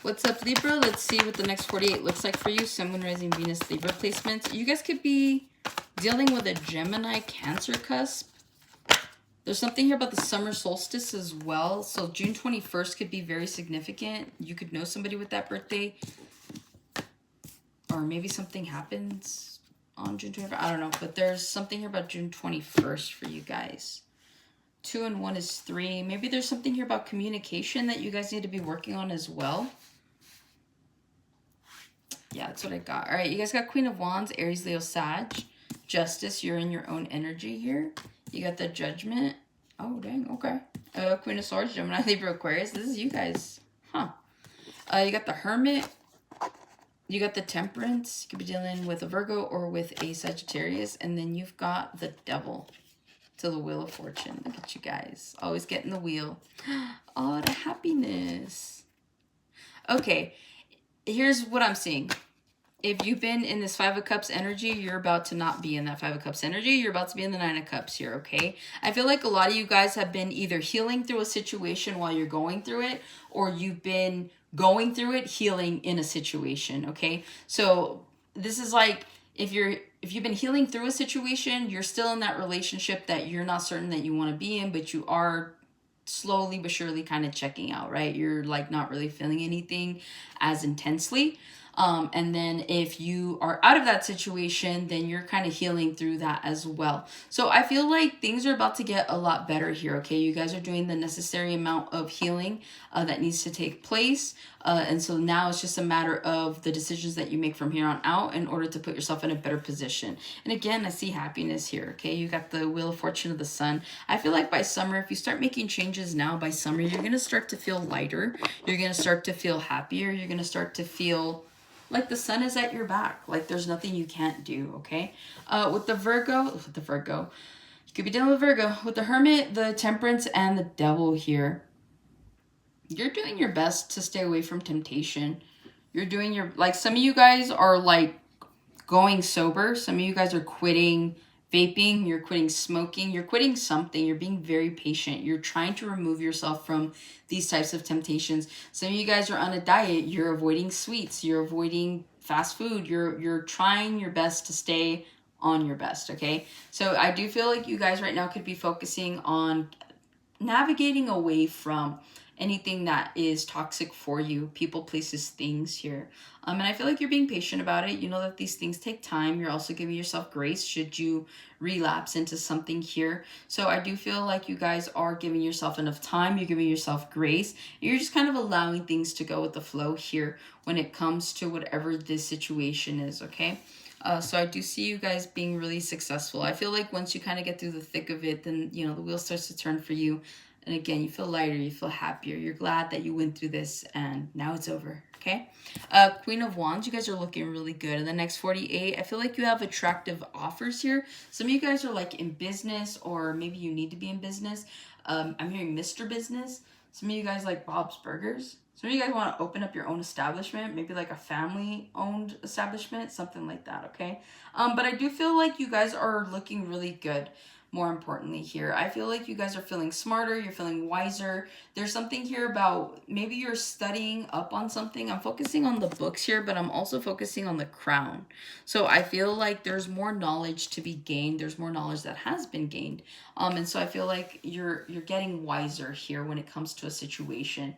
What's up, Libra? Let's see what the next 48 looks like for you. Sun, Moon, Rising, Venus, Libra placements. You guys could be dealing with a Gemini Cancer cusp. There's something here about the summer solstice as well. So June 21st could be very significant. You could know somebody with that birthday. Or maybe something happens on June 21st. I don't know. But there's something here about June 21st for you guys. 2 and 1 is 3. Maybe there's something here about communication that you guys need to be working on as well. Yeah, that's what I got. All right, you guys got Queen of Wands, Aries, Leo, Sag. Justice, you're in your own energy here. You got the Judgment. Oh, dang, okay. Queen of Swords, Gemini, Libra, Aquarius. This is you guys. Huh. You got the Hermit. You got the Temperance. You could be dealing with a Virgo or with a Sagittarius. And then you've got the Devil to the Wheel of Fortune. Look at you guys. Always getting the wheel. Oh, the happiness. Okay, here's what I'm seeing. If you've been in this 5 of Cups energy, you're about to not be in that 5 of Cups energy. You're about to be in the 9 of Cups here, okay? I feel like a lot of you guys have been either healing through a situation while you're going through it, or you've been going through it, healing in a situation, okay? So this is like, if you've been healing through a situation, you're still in that relationship that you're not certain that you want to be in, but you are slowly but surely kind of checking out, right? You're like not really feeling anything as intensely. And then if you are out of that situation, then you're kind of healing through that as well. So I feel like things are about to get a lot better here, okay? You guys are doing the necessary amount of healing that needs to take place. And so now it's just a matter of the decisions that you make from here on out in order to put yourself in a better position. And again, I see happiness here, okay? You got the Wheel of Fortune of the Sun. I feel like by summer, if you start making changes now, by summer, you're going to start to feel lighter. You're going to start to feel happier. You're going to start to feel like the sun is at your back. Like there's nothing you can't do, okay? With the Virgo, you could be dealing with Virgo. With the Hermit, the Temperance, and the Devil here, you're doing your best to stay away from temptation. You're doing your, like some of you guys are like going sober. Some of you guys are quitting vaping, you're quitting smoking, you're quitting something. You're being very patient. You're trying to remove yourself from these types of temptations. Some of you guys are on a diet. You're avoiding sweets. You're avoiding fast food. You're trying your best to stay on your best, okay? So I do feel like you guys right now could be focusing on navigating away from anything that is toxic for you, people, places, things here. And I feel like you're being patient about it. You know that these things take time. You're also giving yourself grace should you relapse into something here. So I do feel like you guys are giving yourself enough time. You're giving yourself grace. You're just kind of allowing things to go with the flow here when it comes to whatever this situation is, okay? So I do see you guys being really successful. I feel like once you kind of get through the thick of it, then, you know, the wheel starts to turn for you. And again, you feel lighter, you feel happier. You're glad that you went through this and now it's over, okay? Queen of Wands, you guys are looking really good. In the next 48, I feel like you have attractive offers here. Some of you guys are like in business, or maybe you need to be in business. I'm hearing Mr. Business. Some of you guys like Bob's Burgers. Some of you guys want to open up your own establishment, maybe like a family-owned establishment, something like that, okay? But I do feel like you guys are looking really good. More importantly here, I feel like you guys are feeling smarter, you're feeling wiser. There's something here about maybe you're studying up on something. I'm focusing on the books here, but I'm also focusing on the crown. So I feel like there's more knowledge to be gained. There's more knowledge that has been gained. And so I feel like you're getting wiser here when it comes to a situation,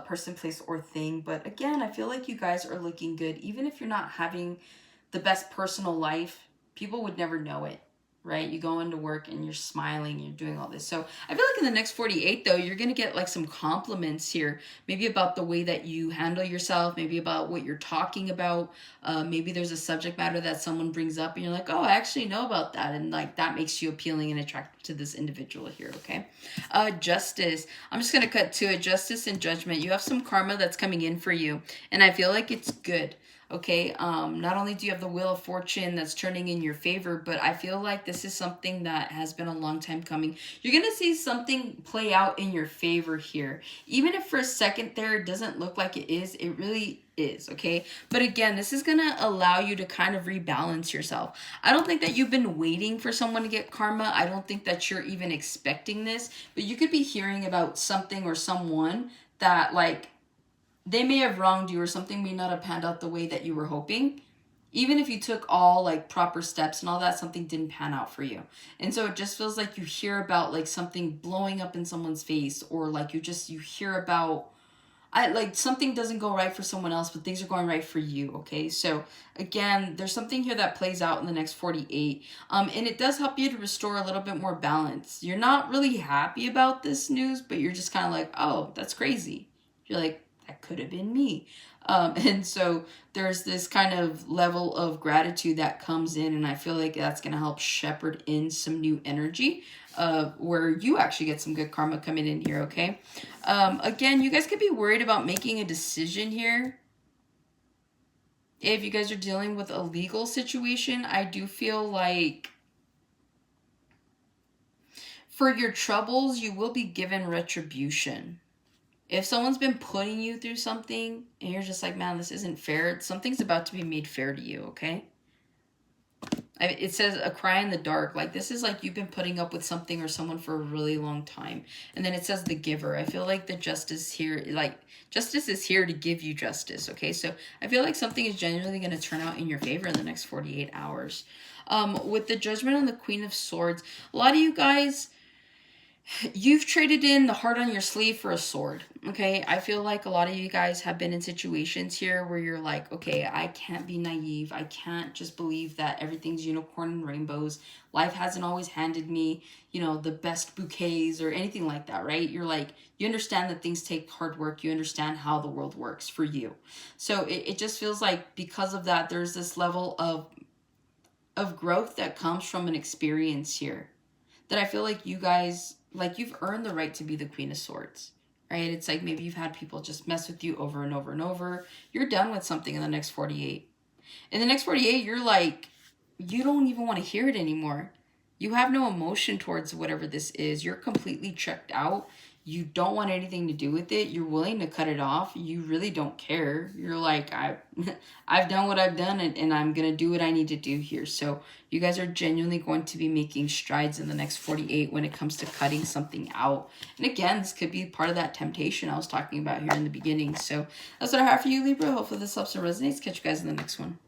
person, place, or thing. But again, I feel like you guys are looking good. Even if you're not having the best personal life, people would never know it. Right? You go into work and you're smiling, you're doing all this. So I feel like in the next 48 though, you're going to get like some compliments here, maybe about the way that you handle yourself, maybe about what you're talking about. Maybe there's a subject matter that someone brings up and you're like, oh, I actually know about that. And like that makes you appealing and attractive to this individual here. Okay. Justice. I'm just going to cut to it. Justice and Judgment. You have some karma that's coming in for you. And I feel like it's good. Okay, not only do you have the Wheel of Fortune that's turning in your favor, but I feel like this is something that has been a long time coming. You're going to see something play out in your favor here. Even if for a second there it doesn't look like it is, it really is, okay? But again, this is going to allow you to kind of rebalance yourself. I don't think that you've been waiting for someone to get karma. I don't think that you're even expecting this, but you could be hearing about something or someone that like they may have wronged you, or something may not have panned out the way that you were hoping. Even if you took all like proper steps and all that, something didn't pan out for you. And so it just feels like you hear about like something blowing up in someone's face, or like you hear about, like something doesn't go right for someone else, but things are going right for you. Okay, so again, there's something here that plays out in the next 48, and it does help you to restore a little bit more balance. You're not really happy about this news, but you're just kind of like, oh, that's crazy. You're like, that could have been me. And so there's this kind of level of gratitude that comes in, and I feel like that's going to help shepherd in some new energy, where you actually get some good karma coming in here, okay? Again, you guys could be worried about making a decision here. If you guys are dealing with a legal situation, I do feel like for your troubles, you will be given retribution. If someone's been putting you through something and you're just like, man, this isn't fair, something's about to be made fair to you, okay? It says a cry in the dark. Like, this is like you've been putting up with something or someone for a really long time. And then it says the giver. I feel like the justice here, like, justice is here to give you justice, okay? So I feel like something is genuinely going to turn out in your favor in the next 48 hours. With the Judgment on the Queen of Swords, a lot of you guys, you've traded in the heart on your sleeve for a sword, okay? I feel like a lot of you guys have been in situations here where you're like, okay, I can't be naive. I can't just believe that everything's unicorn and rainbows. Life hasn't always handed me, you know, the best bouquets or anything like that, right? You're like, you understand that things take hard work. You understand how the world works for you. So it just feels like because of that, there's this level of growth that comes from an experience here that I feel like you guys, like, you've earned the right to be the Queen of Swords, right? It's like maybe you've had people just mess with you over and over and over. You're done with something in the next 48. In the next 48, you're like, you don't even want to hear it anymore. You have no emotion towards whatever this is. You're completely checked out. You don't want anything to do with it. You're willing to cut it off. You really don't care. You're like, I've done what I've done, and I'm going to do what I need to do here. So you guys are genuinely going to be making strides in the next 48 when it comes to cutting something out. And again, this could be part of that temptation I was talking about here in the beginning. So that's what I have for you, Libra. Hopefully this helps and resonates. Catch you guys in the next one.